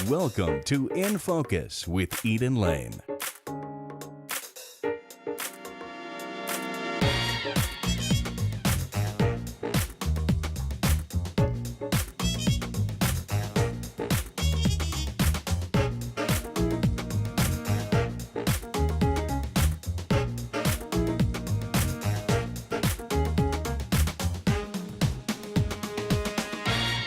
Welcome to In Focus with Eden Lane.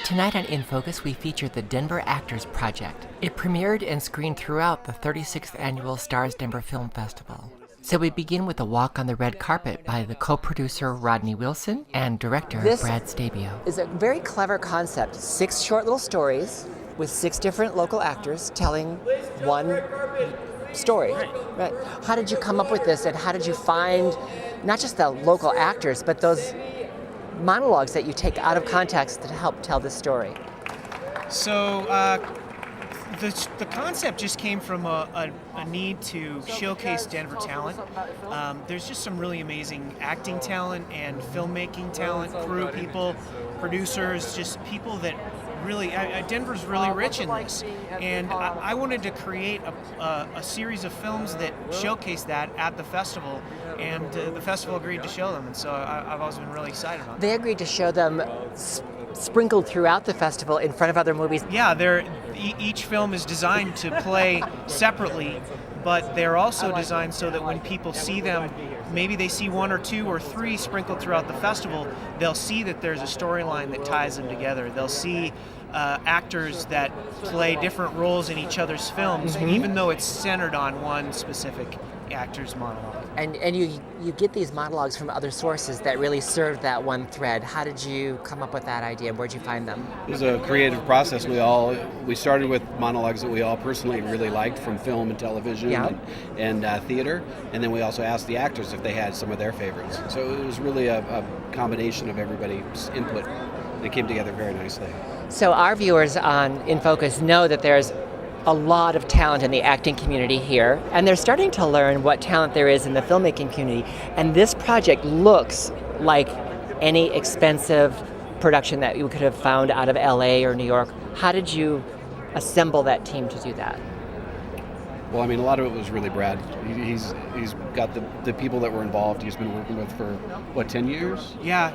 Tonight on In Focus, we featured the Denver Actors Project. It premiered and screened throughout the 36th annual Starz Denver Film Festival. So we begin with a walk on the red carpet by the co-producer Rodney Wilson and director Brad Stabio. It's a very clever concept. 6 short little stories with 6 different local actors telling one story. Right. How did you come up with this, and how did you find not just the local actors, but those monologues that you take out of context to help tell this story? So the concept just came from a need to showcase Denver talent. There's just some really amazing acting talent and filmmaking talent, crew people, producers, just people that really, Denver's really rich in this. And I wanted to create a series of films that showcase that at the festival, and the festival agreed to show them, and so I've always been really excited about it. They agreed to show them sprinkled throughout the festival in front of other movies. Yeah, each film is designed to play separately, but they're also designed so that when people see them, maybe they see 1 or 2 or 3 sprinkled throughout the festival, they'll see that there's a storyline that ties them together. They'll see actors that play different roles in each other's films, even though it's centered on one specific actor's monologue. And you get these monologues from other sources that really serve that one thread. How did you come up with that idea? Where'd you find them? It was a creative process. We started with monologues that we all personally really liked from film and television and theater, and then we also asked the actors if they had some of their favorites. So it was really a combination of everybody's input, and it came together very nicely. So our viewers on In Focus know that there's a lot of talent in the acting community here, and they're starting to learn what talent there is in the filmmaking community. And this project looks like any expensive production that you could have found out of LA or New York. How did you assemble that team to do that? Well, I mean, a lot of it was really Brad. He's got the people that were involved. He's been working with for 10 years? Yeah.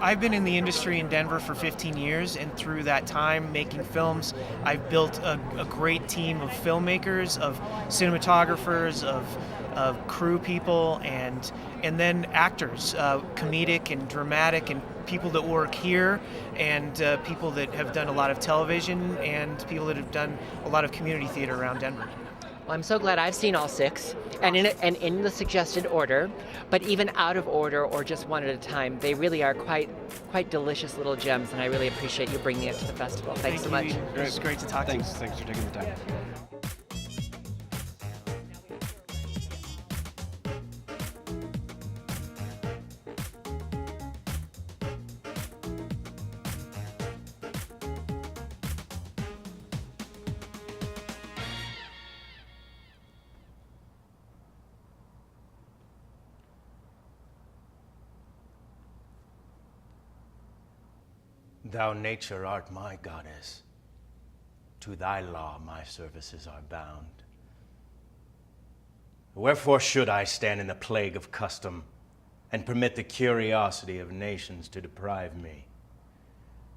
I've been in the industry in Denver for 15 years, and through that time making films, I've built a great team of filmmakers, of cinematographers, of crew people, and then actors, comedic and dramatic, and people that work here, and people that have done a lot of television, and people that have done a lot of community theater around Denver. Well, I'm so glad I've seen all 6, and in the suggested order, but even out of order or just one at a time. They really are quite delicious little gems, and I really appreciate you bringing it to the festival. Thanks so much. It's great to talk to you. Thanks for taking the time. Thou nature art my goddess, to thy law my services are bound. Wherefore should I stand in the plague of custom, and permit the curiosity of nations to deprive me?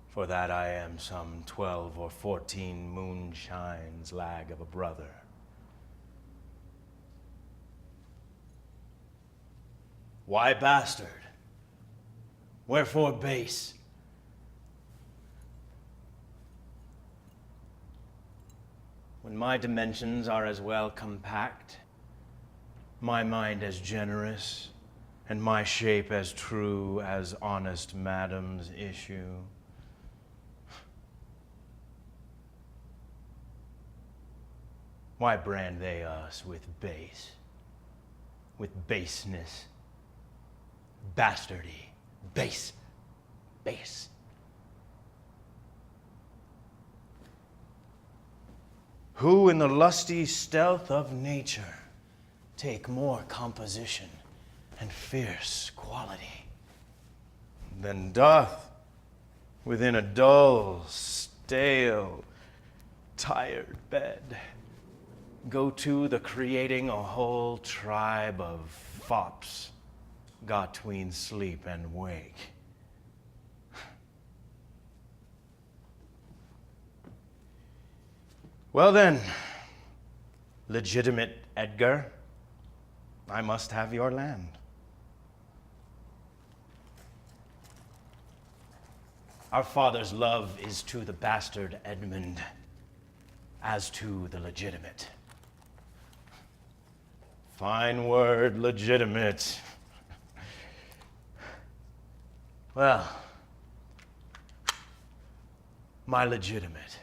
For that I am some 12 or 14 moonshines lag of a brother. Why bastard? Wherefore base? When my dimensions are as well compact, my mind as generous, and my shape as true as honest madam's issue, why brand they us with base, with baseness, bastardy, base? Who in the lusty stealth of nature take more composition and fierce quality than doth within a dull, stale, tired bed, go to the creating a whole tribe of fops got tween sleep and wake. Well then, legitimate Edgar, I must have your land. Our father's love is to the bastard Edmund as to the legitimate. Fine word, legitimate. Well, my legitimate.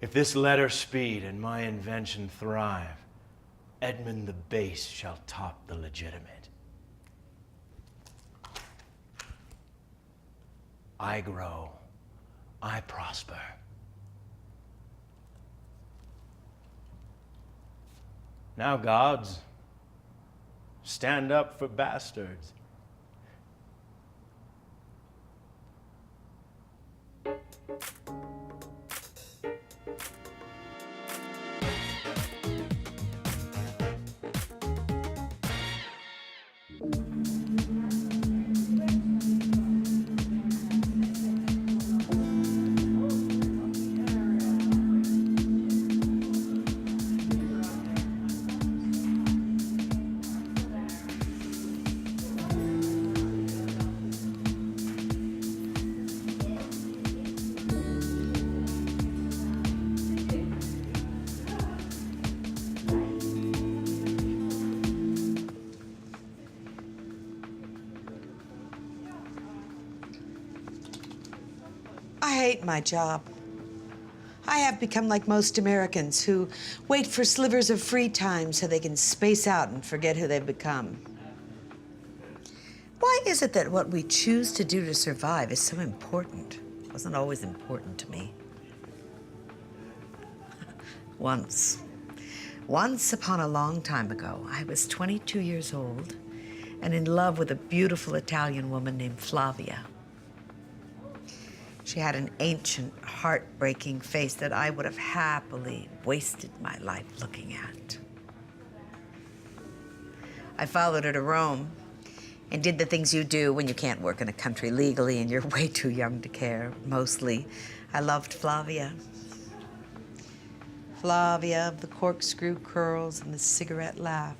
If this letter speed and my invention thrive, Edmund the base shall top the legitimate. I grow, I prosper. Now, gods, stand up for bastards. I hate my job. I have become like most Americans who wait for slivers of free time so they can space out and forget who they've become. Why is it that what we choose to do to survive is so important? It wasn't always important to me. Once upon a long time ago, I was 22 years old and in love with a beautiful Italian woman named Flavia. She had an ancient, heartbreaking face that I would have happily wasted my life looking at. I followed her to Rome and did the things you do when you can't work in a country legally and you're way too young to care. Mostly, I loved Flavia. Flavia of the corkscrew curls and the cigarette laugh.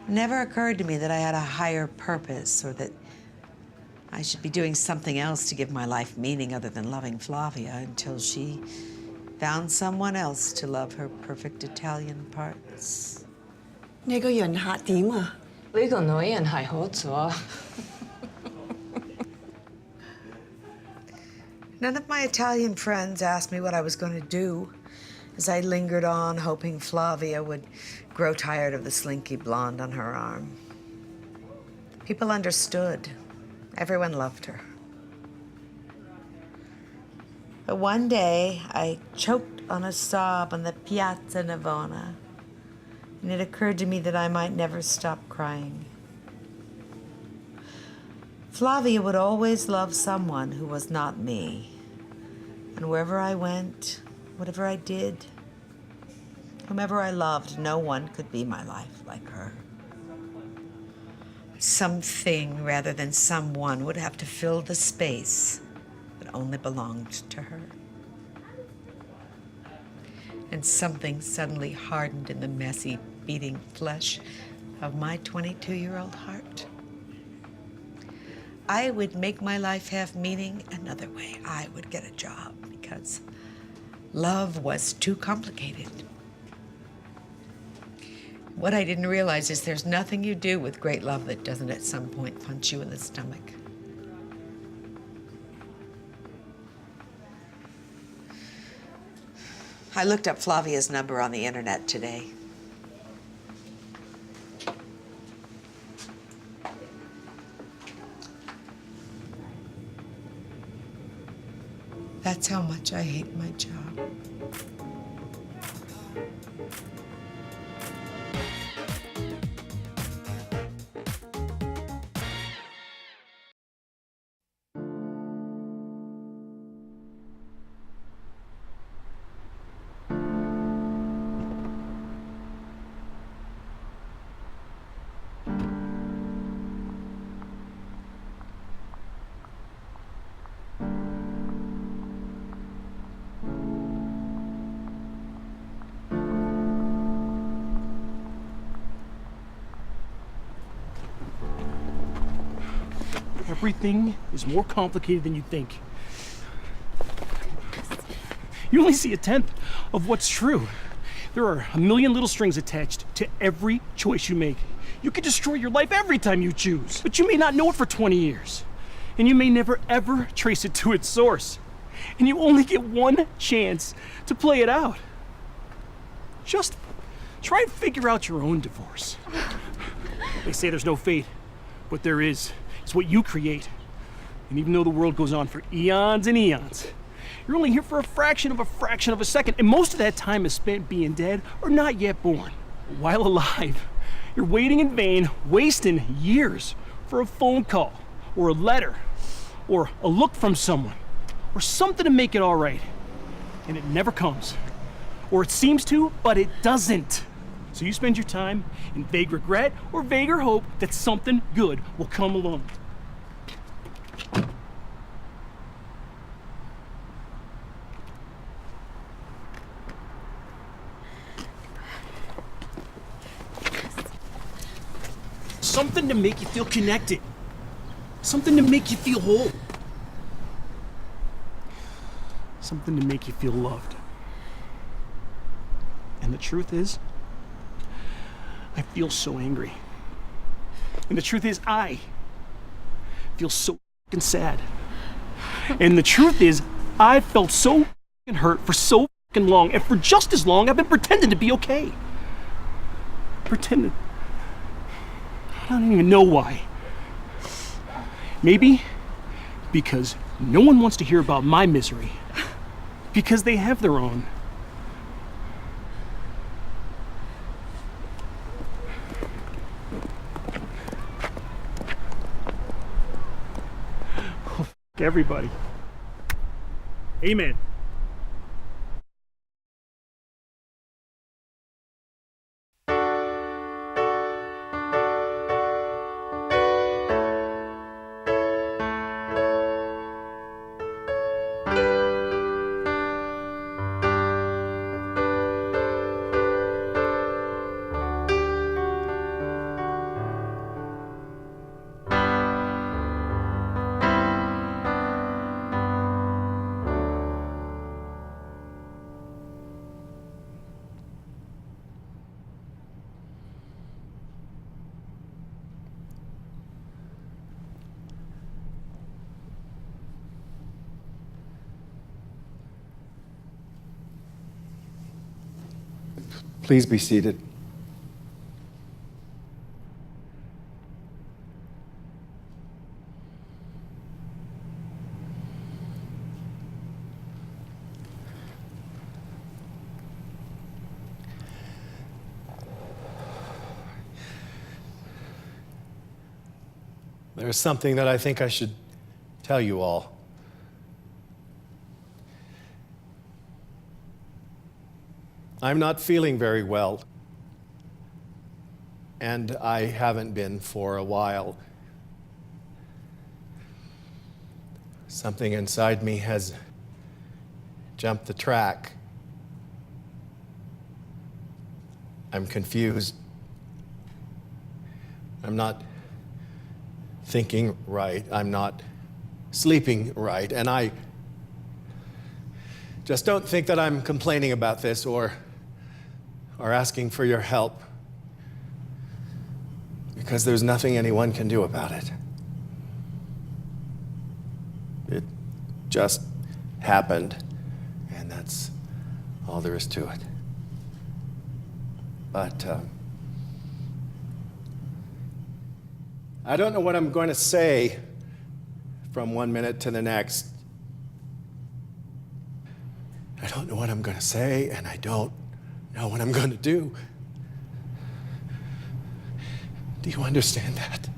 It never occurred to me that I had a higher purpose or that I should be doing something else to give my life meaning other than loving Flavia until she found someone else to love her perfect Italian parts. 你個人客點啊？呢個女人係好咗。None of my Italian friends asked me what I was going to do as I lingered on, hoping Flavia would grow tired of the slinky blonde on her arm. People understood. Everyone loved her. But one day, I choked on a sob on the Piazza Navona, and it occurred to me that I might never stop crying. Flavia would always love someone who was not me. And wherever I went, whatever I did, whomever I loved, no one could be my life like her. Something rather than someone would have to fill the space that only belonged to her. And something suddenly hardened in the messy, beating flesh of my 22-year-old heart. I would make my life have meaning another way. I would get a job because love was too complicated. What I didn't realize is there's nothing you do with great love that doesn't at some point punch you in the stomach. I looked up Flavia's number on the internet today. That's how much I hate my job. Everything is more complicated than you think. You only see a tenth of what's true. There are a million little strings attached to every choice you make. You could destroy your life every time you choose, but you may not know it for 20 years. And you may never ever trace it to its source. And you only get one chance to play it out. Just try and figure out your own divorce. They say there's no fate, but there is. It's what you create. And even though the world goes on for eons and eons, you're only here for a fraction of a second, and most of that time is spent being dead or not yet born. While alive, you're waiting in vain, wasting years for a phone call, or a letter, or a look from someone, or something to make it all right. And it never comes. Or it seems to, but it doesn't. So you spend your time in vague regret or vaguer hope that something good will come along. Something to make you feel connected. Something to make you feel whole. Something to make you feel loved. And the truth is, I feel so angry. And the truth is, I feel so fucking sad. And the truth is, I felt so fucking hurt for so fucking long, and for just as long, I've been pretending to be okay. Pretending. I don't even know why. Maybe because no one wants to hear about my misery. Because they have their own. Oh, f*** everybody. Amen. Please be seated. There's something that I think I should tell you all. I'm not feeling very well, and I haven't been for a while. Something inside me has jumped the track. I'm confused. I'm not thinking right. I'm not sleeping right, and I just don't think that I'm complaining about this or asking for your help, because there's nothing anyone can do about it. It just happened, and that's all there is to it. But I don't know what I'm going to say from one minute to the next. I don't know what I'm going to say, and I don't know what I'm going to do. Do you understand that?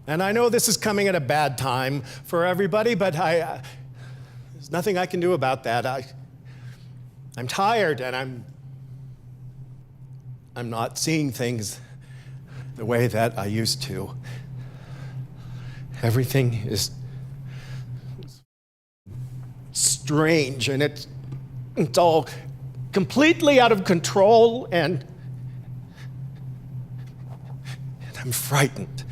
And I know this is coming at a bad time for everybody, but there's nothing I can do about that. I'm tired, and I'm not seeing things the way that I used to. Everything is strange, and it's all completely out of control, and I'm frightened.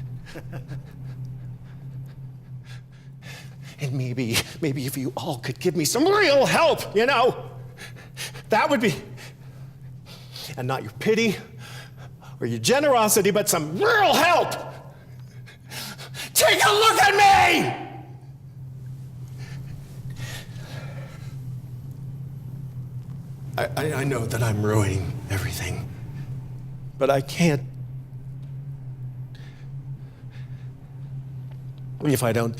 And maybe if you all could give me some real help, you know, that would be, and not your pity or your generosity, but some real help. Take a look at me! I know that I'm ruining everything, but I can't. If I don't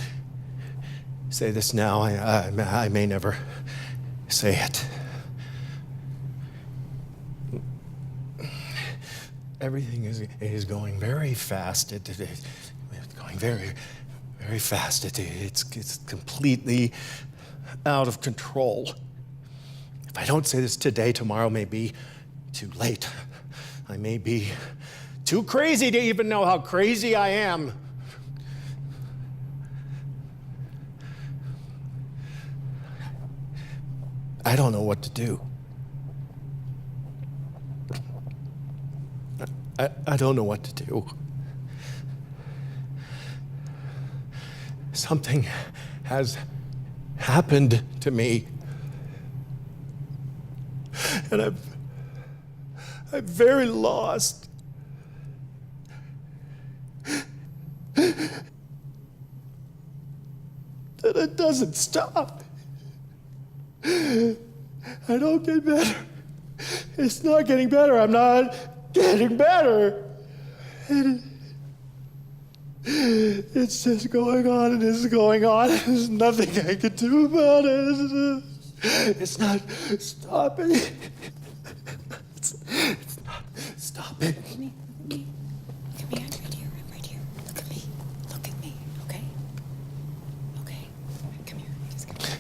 say this now, I may never say it. Everything is going very fast. It's going very, very fast. It's completely out of control. If I don't say this today, tomorrow may be too late. I may be too crazy to even know how crazy I am. I don't know what to do. I don't know what to do. Something has happened to me. And I'm very lost. And it doesn't stop. I don't get better. It's not getting better. I'm not getting better. It's just going on and it's going on. There's nothing I can do about it. It's not stopping. It's not stopping. Look at me. I'm right here. Look at me. Look at me, okay? Okay. Come here. Just come here.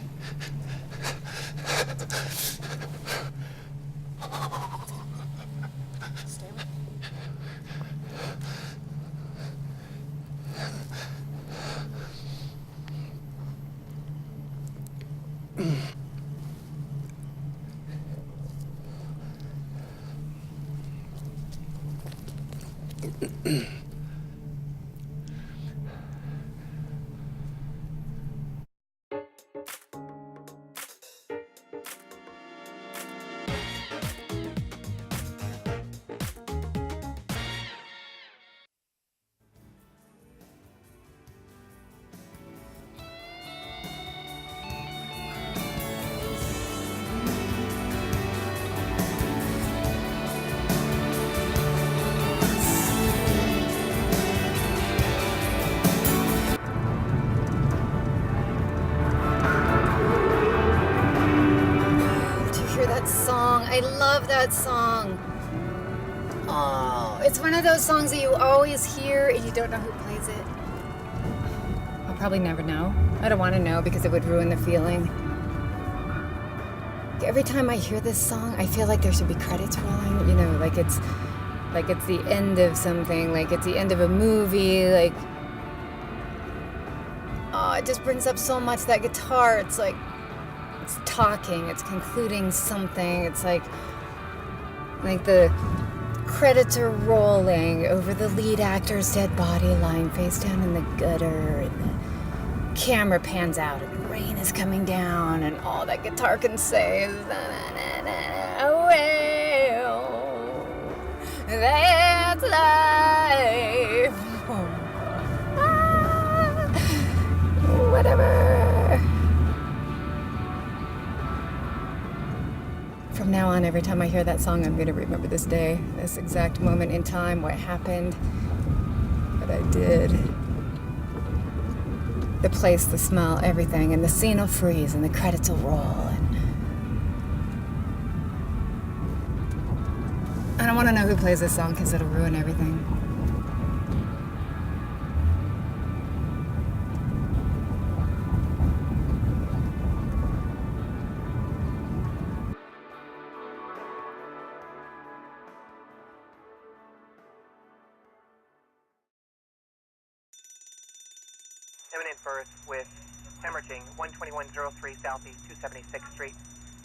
Stay with me. I love that song. Oh, it's one of those songs that you always hear and you don't know who plays it. I'll probably never know. I don't want to know because it would ruin the feeling. Every time I hear this song, I feel like there should be credits rolling, you know, like it's the end of something, like it's the end of a movie, like, oh, it just brings up so much, that guitar. It's like, it's talking, it's concluding something. It's like the credits are rolling over the lead actor's dead body lying face down in the gutter, and the camera pans out and the rain is coming down, and all that guitar can say is well, that's life. Whatever. From now on, every time I hear that song, I'm going to remember this day, this exact moment in time, what happened, what I did. The place, the smell, everything, and the scene will freeze, and the credits will roll, and I don't want to know who plays this song because it'll ruin everything. Imminent berth with hemorrhaging 12103 Southeast 276th Street.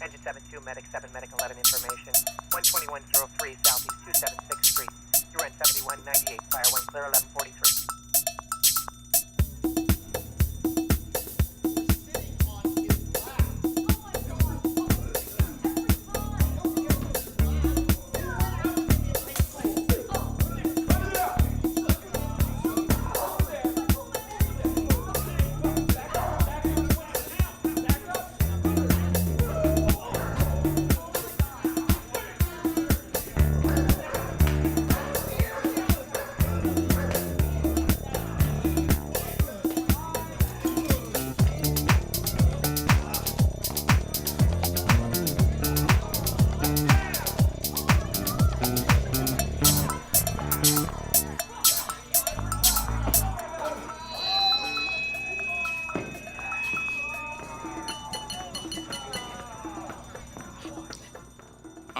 Engine 72, Medic 7, Medic 11 information. 12103 Southeast 276th Street. URN 7198, Fire 1 clear 1143.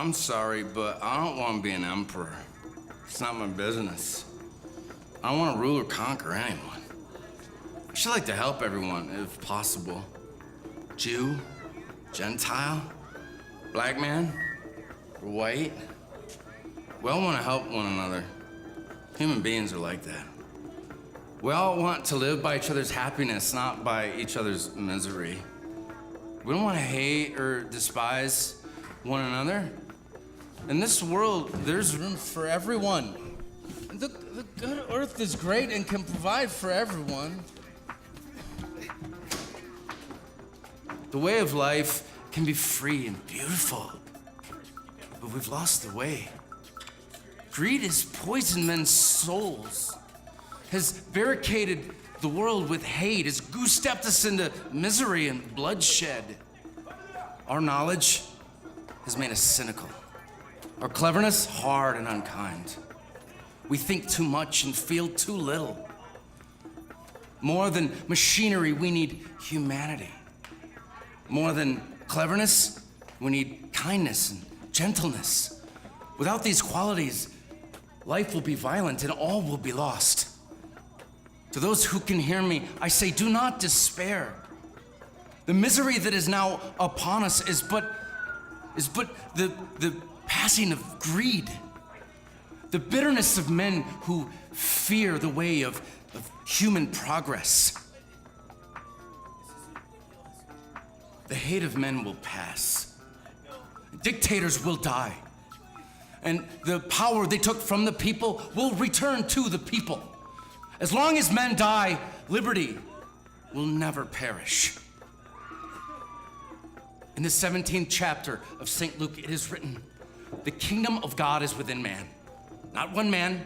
I'm sorry, but I don't want to be an emperor. It's not my business. I don't want to rule or conquer anyone. I should like to help everyone, if possible. Jew, Gentile, black man, or white. We all want to help one another. Human beings are like that. We all want to live by each other's happiness, not by each other's misery. We don't want to hate or despise one another. In this world, there's room for everyone. The good earth is great and can provide for everyone. The way of life can be free and beautiful, but we've lost the way. Greed has poisoned men's souls, has barricaded the world with hate, has goose-stepped us into misery and bloodshed. Our knowledge has made us cynical. Our cleverness, hard and unkind. We think too much and feel too little. More than machinery, we need humanity. More than cleverness, we need kindness and gentleness. Without these qualities, life will be violent and all will be lost. To those who can hear me, I say, do not despair. The misery that is now upon us is but the passing of greed. The bitterness of men who fear the way of human progress. The hate of men will pass. Dictators will die. And the power they took from the people will return to the people. As long as men die, liberty will never perish. In the 17th chapter of St. Luke, it is written, the kingdom of God is within man. Not one man,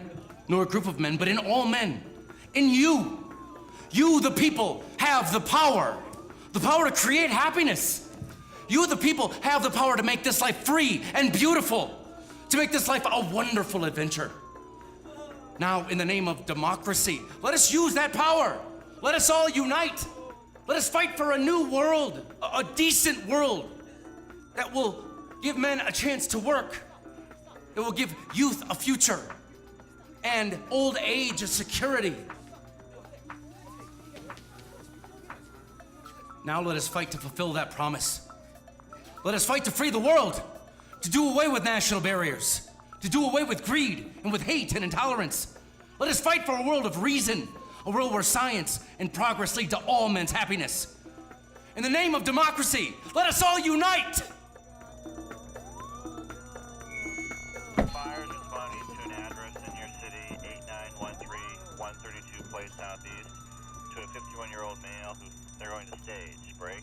nor a group of men, but in all men. In you. You, the people, have the power. The power to create happiness. You, the people, have the power to make this life free and beautiful. To make this life a wonderful adventure. Now, in the name of democracy, let us use that power. Let us all unite. Let us fight for a new world, a decent world that will give men a chance to work. It will give youth a future and old age a security. Now let us fight to fulfill that promise. Let us fight to free the world, to do away with national barriers, to do away with greed and with hate and intolerance. Let us fight for a world of reason, a world where science and progress lead to all men's happiness. In the name of democracy, let us all unite! Fires responding to an address in your city, 8913 132 Place Southeast, to a 51-year-old male who they're going to stage. Break.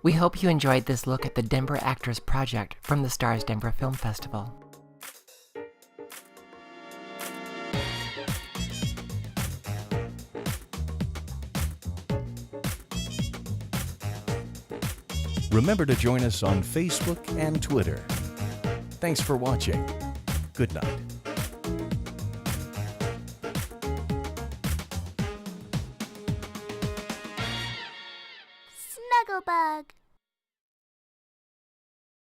We hope you enjoyed this look at the Denver Actors Project from the Starz Denver Film Festival. Remember to join us on Facebook and Twitter. Thanks for watching. Good night. Snugglebug.